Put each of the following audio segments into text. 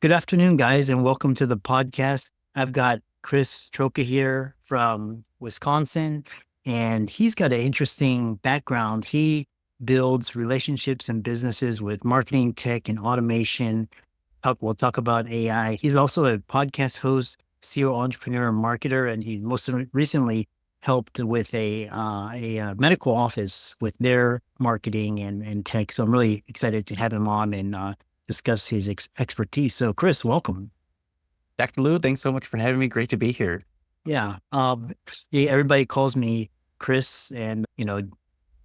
Good afternoon, guys, and welcome to the podcast. I've got Chris Troka here from Wisconsin, and he's got an interesting background. He builds relationships and businesses with marketing, tech, and automation. We'll talk about AI. He's also a podcast host, serial entrepreneur, and marketer, and he most recently helped with a medical office with their marketing and tech. So I'm really excited to have him on and discuss his expertise. So, Chris, welcome. Dr. Lou, thanks so much for having me. Great to be here. Yeah, yeah. Everybody calls me Chris, and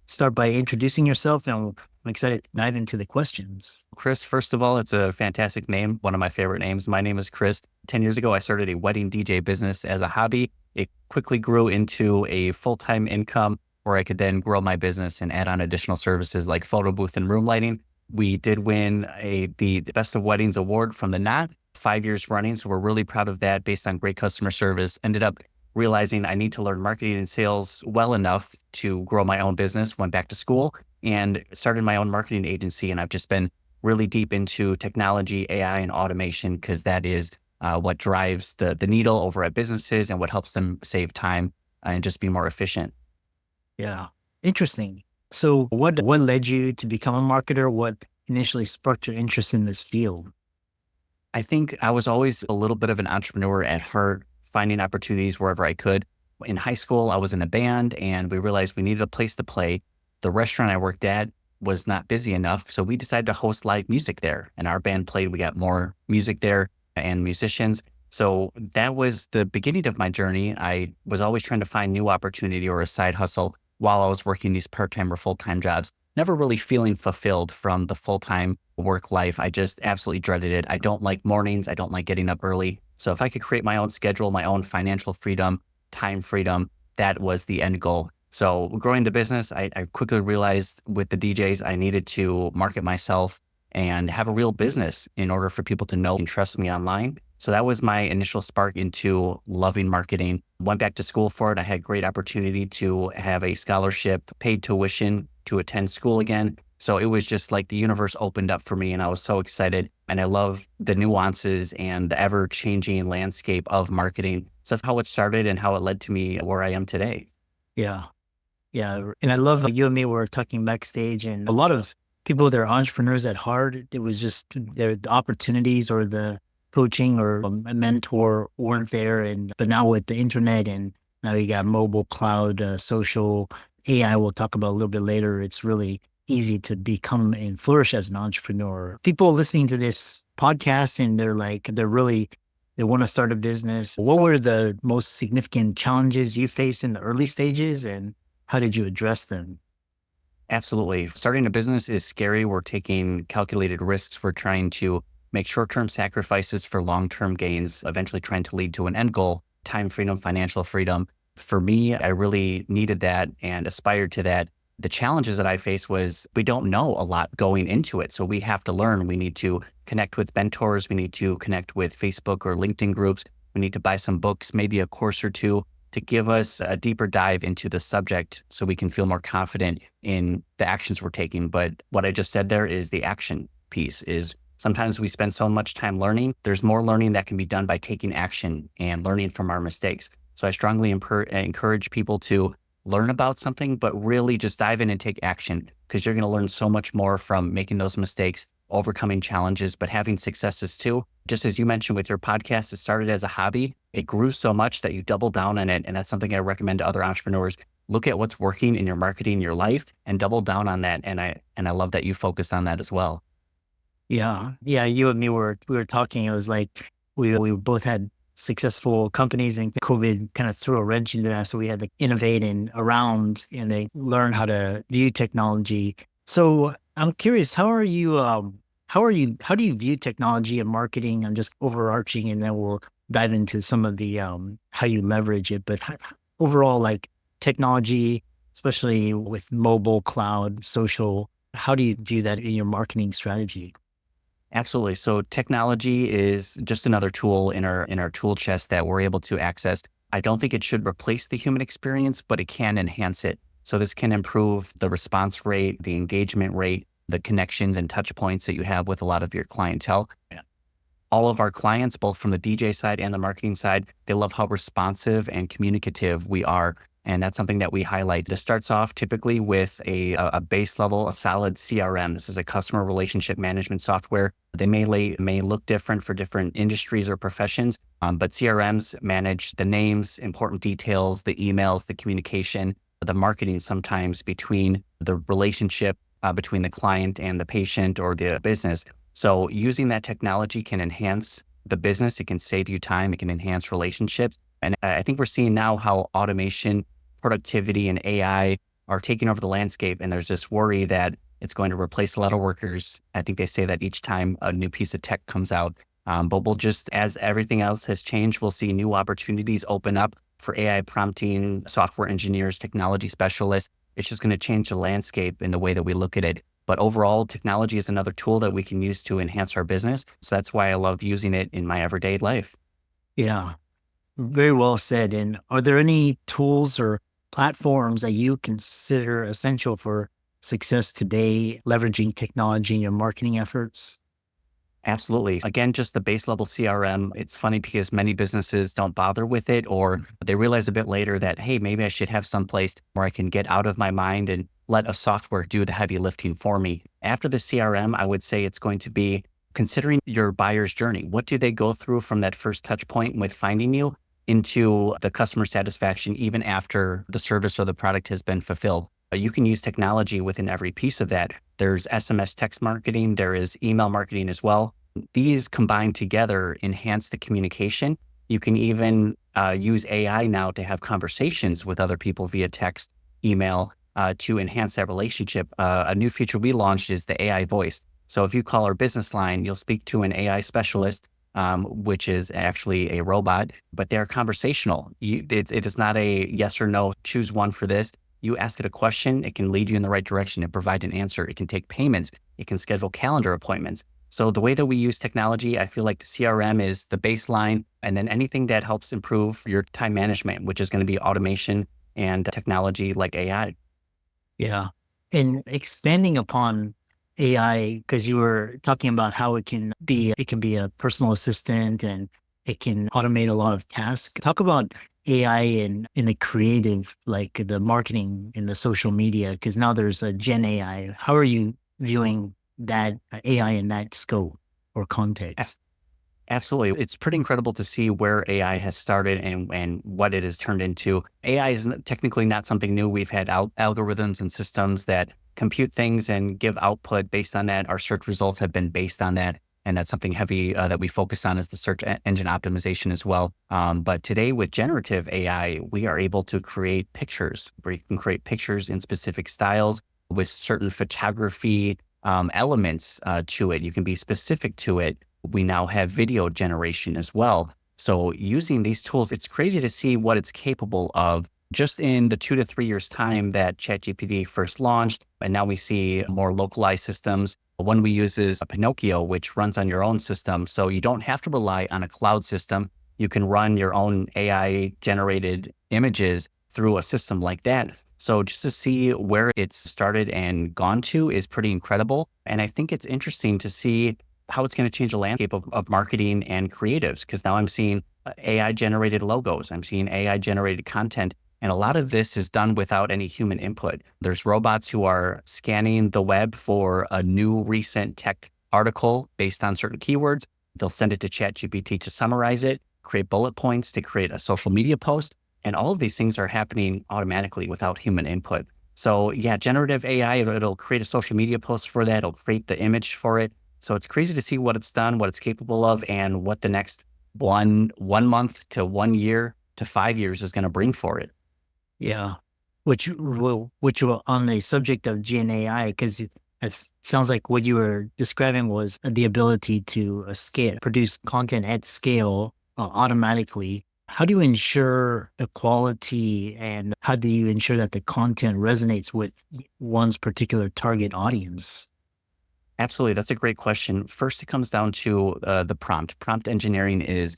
start by introducing yourself. And I'm excited to dive into the questions. Chris, first of all, it's a fantastic name, one of my favorite names. My name is Chris. 10 years ago, I started a wedding DJ business as a hobby. It quickly grew into a full-time income where I could then grow my business and add on additional services like photo booth and room lighting. We did win the Best of Weddings award from the Knot 5 years running. So we're really proud of that based on great customer service. Ended up realizing I need to learn marketing and sales well enough to grow my own business. Went back to school and started my own marketing agency. And I've just been really deep into technology, AI, and automation because that is what drives the needle over at businesses and what helps them save time and just be more efficient. Yeah, interesting. So, what led you to become a marketer? What initially sparked your interest in this field? I think I was always a little bit of an entrepreneur at heart, finding opportunities wherever I could. In high school, I was in a band and we realized we needed a place to play. The restaurant I worked at was not busy enough. So we decided to host live music there and our band played. We got more music there and musicians. So that was the beginning of my journey. I was always trying to find new opportunity or a side hustle while I was working these part-time or full-time jobs, never really feeling fulfilled from the full-time work life. I just absolutely dreaded it. I don't like mornings. I don't like getting up early. So if I could create my own schedule, my own financial freedom, time freedom, that was the end goal. So growing the business, I quickly realized with the DJs, I needed to market myself and have a real business in order for people to know and trust me online. So that was my initial spark into loving marketing. Went back to school for it. I had great opportunity to have a scholarship, paid tuition to attend school again. So it was just like the universe opened up for me and I was so excited. And I love the nuances and the ever changing landscape of marketing. So that's how it started and how it led to me where I am today. Yeah, yeah. And I love you and me were talking backstage, and a lot of people, they're entrepreneurs at heart. It was just the opportunities or the coaching or a mentor weren't there. But now with the internet and now you got mobile, cloud, social, AI, we'll talk about a little bit later. It's really easy to become and flourish as an entrepreneur. People listening to this podcast and they want to start a business. What were the most significant challenges you faced in the early stages and how did you address them? Absolutely. Starting a business is scary. We're taking calculated risks. We're trying to make short-term sacrifices for long-term gains, eventually trying to lead to an end goal, time freedom, financial freedom. For me, I really needed that and aspired to that. The challenges that I faced was we don't know a lot going into it. So we have to learn. We need to connect with mentors. We need to connect with Facebook or LinkedIn groups. We need to buy some books, maybe a course or two to give us a deeper dive into the subject so we can feel more confident in the actions we're taking. But what I just said there is the action piece is sometimes we spend so much time learning. There's more learning that can be done by taking action and learning from our mistakes. So I strongly encourage people to learn about something, but really just dive in and take action because you're going to learn so much more from making those mistakes, overcoming challenges, but having successes too. Just as you mentioned with your podcast, it started as a hobby. It grew so much that you double down on it. And that's something I recommend to other entrepreneurs. Look at what's working in your marketing, your life, and double down on that. And I love that you focused on that as well. Yeah. Yeah. You and me we were talking. It was like we both had successful companies and COVID kind of threw a wrench into that. So we had to innovate and around and they learn how to view technology. So I'm curious, how do you view technology and marketing? I'm just overarching and then we'll dive into some of the, how you leverage it. But overall, like technology, especially with mobile, cloud, social, how do you do that in your marketing strategy? Absolutely. So technology is just another tool in our tool chest that we're able to access. I don't think it should replace the human experience, but it can enhance it. So this can improve the response rate, the engagement rate, the connections and touch points that you have with a lot of your clientele. all of our clients, both from the DJ side and the marketing side, they love how responsive and communicative we are. And that's something that we highlight. This starts off typically with a base level, a solid CRM. This is a customer relationship management software. They may look different for different industries or professions, but CRMs manage the names, important details, the emails, the communication, the marketing sometimes between the relationship between the client and the patient or the business. So using that technology can enhance the business. It can save you time. It can enhance relationships. And I think we're seeing now how automation, productivity, and AI are taking over the landscape. And there's this worry that it's going to replace a lot of workers. I think they say that each time a new piece of tech comes out. But we'll just, as everything else has changed, we'll see new opportunities open up for AI prompting, software engineers, technology specialists. It's just going to change the landscape in the way that we look at it. But overall, technology is another tool that we can use to enhance our business. So that's why I love using it in my everyday life. Yeah, very well said. And are there any tools or platforms that you consider essential for success today, leveraging technology in your marketing efforts? Absolutely. Again, just the base level CRM. It's funny because many businesses don't bother with it, or they realize a bit later that, hey, maybe I should have some place where I can get out of my mind and let a software do the heavy lifting for me. After the CRM, I would say it's going to be considering your buyer's journey. What do they go through from that first touch point with finding you into the customer satisfaction, even after the service or the product has been fulfilled? You can use technology within every piece of that. There's SMS text marketing, there is email marketing as well. These combined together enhance the communication. You can even use AI now to have conversations with other people via text, email, to enhance that relationship. A new feature we launched is the AI voice. So if you call our business line, you'll speak to an AI specialist, which is actually a robot, but they're conversational. It is not a yes or no, choose one for this. You ask it a question, it can lead you in the right direction and provide an answer. It can take payments. It can schedule calendar appointments. So the way that we use technology, I feel like the CRM is the baseline, and then anything that helps improve your time management, which is going to be automation and technology like AI. Yeah. And expanding upon AI, because you were talking about how it can be a personal assistant and it can automate a lot of tasks. Talk about AI in the creative, like the marketing and the social media, because now there's a Gen AI. How are you viewing that AI in that scope or context? Absolutely. It's pretty incredible to see where AI has started and what it has turned into. AI is technically not something new. We've had algorithms and systems that compute things and give output based on that. Our search results have been based on that. And that's something heavy that we focus on is the search engine optimization as well. But today with generative AI, we are able to create pictures where you can create pictures in specific styles with certain photography elements to it. You can be specific to it. We now have video generation as well. So using these tools, it's crazy to see what it's capable of just in the 2 to 3 years time that ChatGPT first launched. And now we see more localized systems. One we use is Pinocchio, which runs on your own system. So you don't have to rely on a cloud system. You can run your own AI generated images through a system like that. So just to see where it's started and gone to is pretty incredible. And I think it's interesting to see how it's going to change the landscape of marketing and creatives, because now I'm seeing AI generated logos. I'm seeing AI generated content. And a lot of this is done without any human input. There's robots who are scanning the web for a new recent tech article based on certain keywords. They'll send it to ChatGPT to summarize it, create bullet points to create a social media post. And all of these things are happening automatically without human input. So yeah, generative AI, it'll create a social media post for that. It'll create the image for it. So it's crazy to see what it's done, what it's capable of, and what the next one month to 1 year to 5 years is going to bring for it. Yeah. Which will on the subject of Gen AI, because it sounds like what you were describing was the ability to produce content at scale automatically. How do you ensure the quality and how do you ensure that the content resonates with one's particular target audience? Absolutely. That's a great question. First, it comes down to the prompt. Prompt engineering is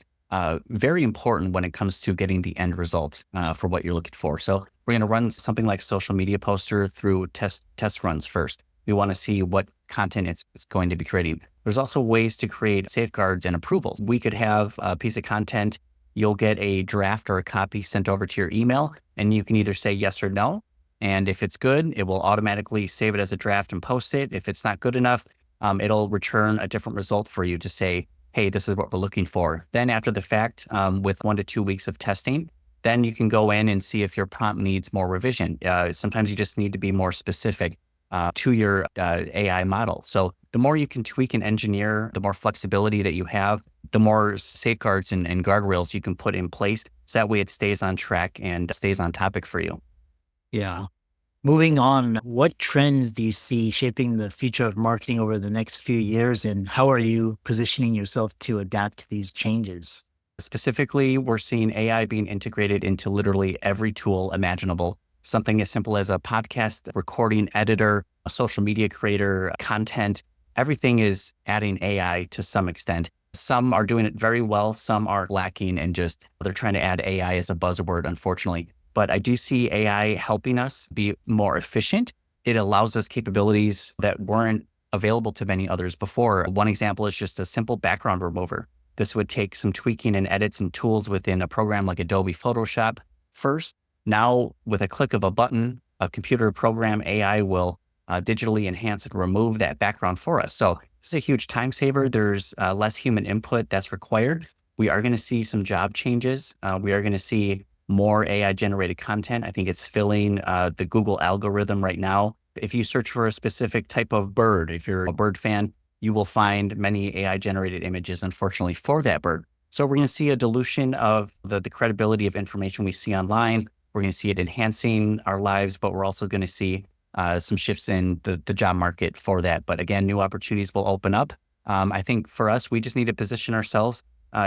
very important when it comes to getting the end result for what you're looking for. So we're going to run something like social media poster through test runs first. We want to see what content it's going to be creating. There's also ways to create safeguards and approvals. We could have a piece of content, you'll get a draft or a copy sent over to your email, and you can either say yes or no. And if it's good, it will automatically save it as a draft and post it. If it's not good enough, it'll return a different result for you to say, hey, this is what we're looking for. Then after the fact, with 1 to 2 weeks of testing, then you can go in and see if your prompt needs more revision. Sometimes you just need to be more specific to your AI model. So the more you can tweak and engineer, the more flexibility that you have, the more safeguards and guardrails you can put in place. So that way it stays on track and stays on topic for you. Yeah. Moving on, what trends do you see shaping the future of marketing over the next few years, and how are you positioning yourself to adapt to these changes? Specifically, we're seeing AI being integrated into literally every tool imaginable. Something as simple as a podcast recording editor, a social media creator, content, everything is adding AI to some extent. Some are doing it very well, some are lacking and just they're trying to add AI as a buzzword, unfortunately. But I do see AI helping us be more efficient. It allows us capabilities that weren't available to many others before. One example is just a simple background remover. This would take some tweaking and edits and tools within a program like Adobe Photoshop first. Now, with a click of a button, a computer program, AI will digitally enhance and remove that background for us. So this is a huge time saver. There's less human input that's required. We are going to see some job changes. We are going to see more AI generated content. I think it's filling the Google algorithm right now. If you search for a specific type of bird, if you're a bird fan, you will find many AI generated images, unfortunately, for that bird. So we're going to see a dilution of the credibility of information we see online. We're going to see it enhancing our lives, but we're also going to see some shifts in the job market for that. But again, new opportunities will open up. I think for us, we just need to position ourselves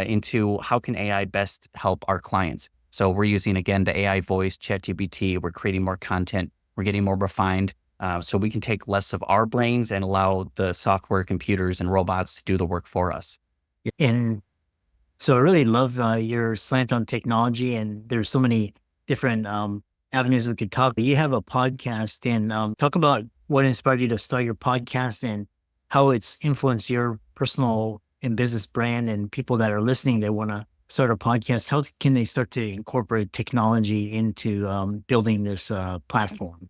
into how can AI best help our clients. So we're using, again, the AI voice, ChatGPT. We're creating more content. We're getting more refined. So we can take less of our brains and allow the software, computers, and robots to do the work for us. And so I really love your slant on technology, and there's so many different avenues we could talk. You have a podcast, and talk about what inspired you to start your podcast and how it's influenced your personal and business brand, and people that are listening that want to start a podcast. How can they start to incorporate technology into building this platform?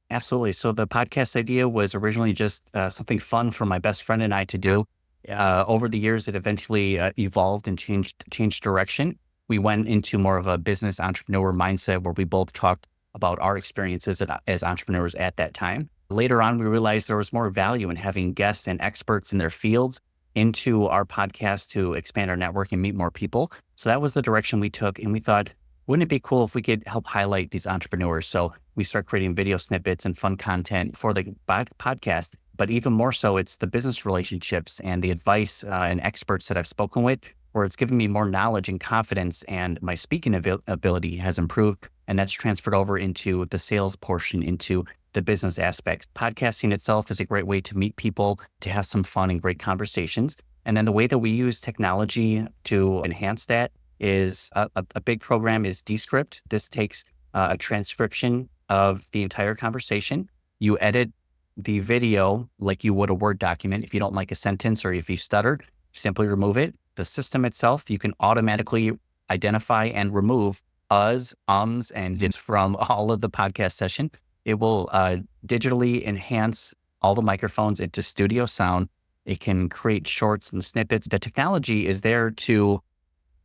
Absolutely. So the podcast idea was originally just something fun for my best friend and I to do. Over the years, it eventually evolved and changed direction. We went into more of a business entrepreneur mindset where we both talked about our experiences as entrepreneurs at that time. Later on, we realized there was more value in having guests and experts in their fields into our podcast to expand our network and meet more people. So that was the direction we took. And we thought, wouldn't it be cool if we could help highlight these entrepreneurs? So we start creating video snippets and fun content for the podcast. But even more so, it's the business relationships and the advice and experts that I've spoken with, where it's given me more knowledge and confidence, and my speaking ability has improved. And that's transferred over into the sales portion, into the business aspects. Podcasting itself is a great way to meet people, to have some fun and great conversations. And then the way that we use technology to enhance that is a big program is Descript. This takes a transcription of the entire conversation. You edit the video like you would a Word document. If you don't like a sentence or if you stuttered, simply remove it. The system itself, you can automatically identify and remove uhs, ums, and its from all of the podcast session. It will digitally enhance all the microphones into studio sound. It can create shorts and snippets. The technology is there to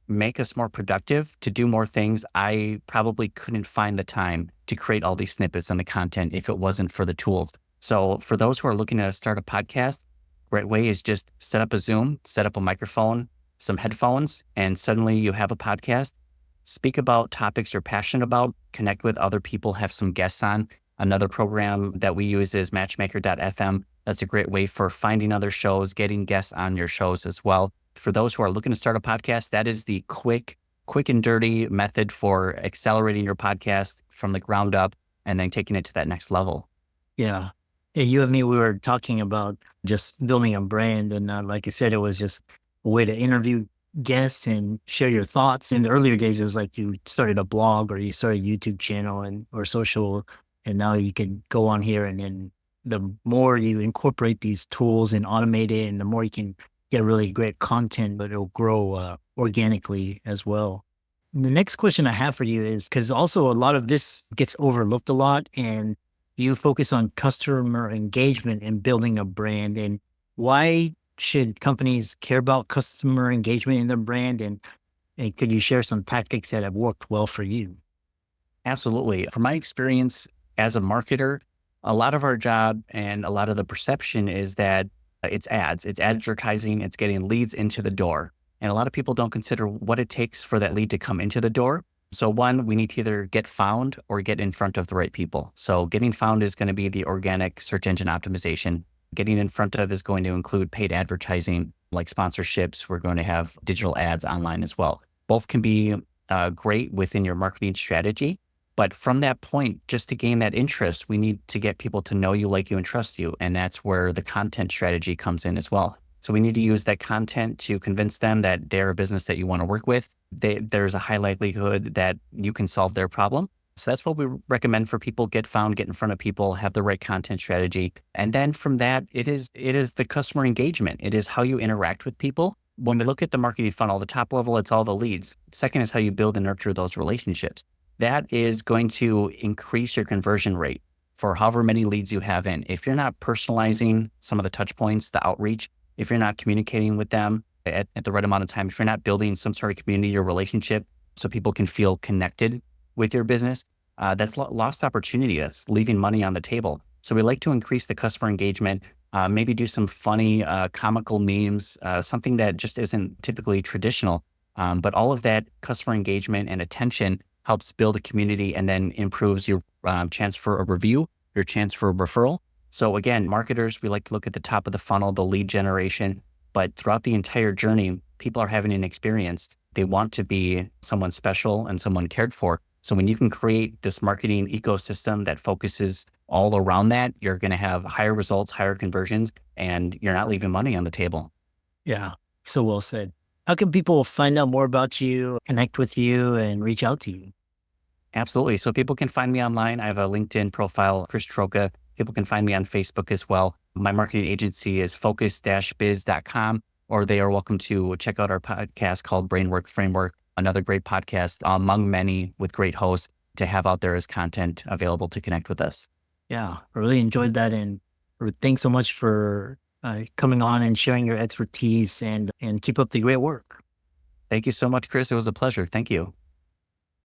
make us more productive, to do more things. I probably couldn't find the time to create all these snippets and the content if it wasn't for the tools. So for those who are looking to start a podcast, great way is just set up a Zoom, set up a microphone, some headphones, and suddenly you have a podcast. Speak about topics you're passionate about, connect with other people, have some guests on. Another program that we use is matchmaker.fm. That's a great way for finding other shows, getting guests on your shows as well. For those who are looking to start a podcast, that is the quick and dirty method for accelerating your podcast from the ground up and then taking it to that next level. Yeah. You and me, we were talking about just building a brand. And like I said, it was just a way to interview guests and share your thoughts. In the earlier days, it was like you started a blog or you started a YouTube channel or social. And now you can go on here and then the more you incorporate these tools and automate it, and the more you can get really great content, but it'll grow organically as well. And the next question I have for you is, because also a lot of this gets overlooked a lot, and you focus on customer engagement and building a brand. And why should companies care about customer engagement in their brand? And could you share some tactics that have worked well for you? Absolutely. From my experience as a marketer, a lot of our job and a lot of the perception is that it's ads, it's advertising, it's getting leads into the door. And a lot of people don't consider what it takes for that lead to come into the door. So one, we need to either get found or get in front of the right people. So getting found is going to be the organic search engine optimization. Getting in front of is going to include paid advertising like sponsorships. We're going to have digital ads online as well. Both can be great within your marketing strategy. But from that point, just to gain that interest, we need to get people to know you, like you, and trust you. And that's where the content strategy comes in as well. So we need to use that content to convince them that they're a business that you want to work with. There's a high likelihood that you can solve their problem. So that's what we recommend for people: get found, get in front of people, have the right content strategy. And then from that, it is the customer engagement. It is how you interact with people. When we look at the marketing funnel, the top level, it's all the leads. Second is how you build and nurture those relationships. That is going to increase your conversion rate for however many leads you have in. If you're not personalizing some of the touch points, the outreach, if you're not communicating with them at the right amount of time, if you're not building some sort of community or relationship so people can feel connected with your business, that's lost opportunity. That's leaving money on the table. So we like to increase the customer engagement, maybe do some funny, comical memes, something that just isn't typically traditional. But all of that customer engagement and attention helps build a community and then improves your chance for a review, your chance for a referral. So again, marketers, we like to look at the top of the funnel, the lead generation, but throughout the entire journey, people are having an experience. They want to be someone special and someone cared for. So when you can create this marketing ecosystem that focuses all around that, you're going to have higher results, higher conversions, and you're not leaving money on the table. Yeah, so well said. How can people find out more about you, connect with you, and reach out to you? Absolutely. So people can find me online. I have a LinkedIn profile, Chris Troka. People can find me on Facebook as well. My marketing agency is focus-biz.com, or they are welcome to check out our podcast called Brainwork Framework, another great podcast among many with great hosts to have out there as content available to connect with us. Yeah, I really enjoyed that. And thanks so much for coming on and sharing your expertise, and keep up the great work. Thank you so much, Chris. It was a pleasure. Thank you.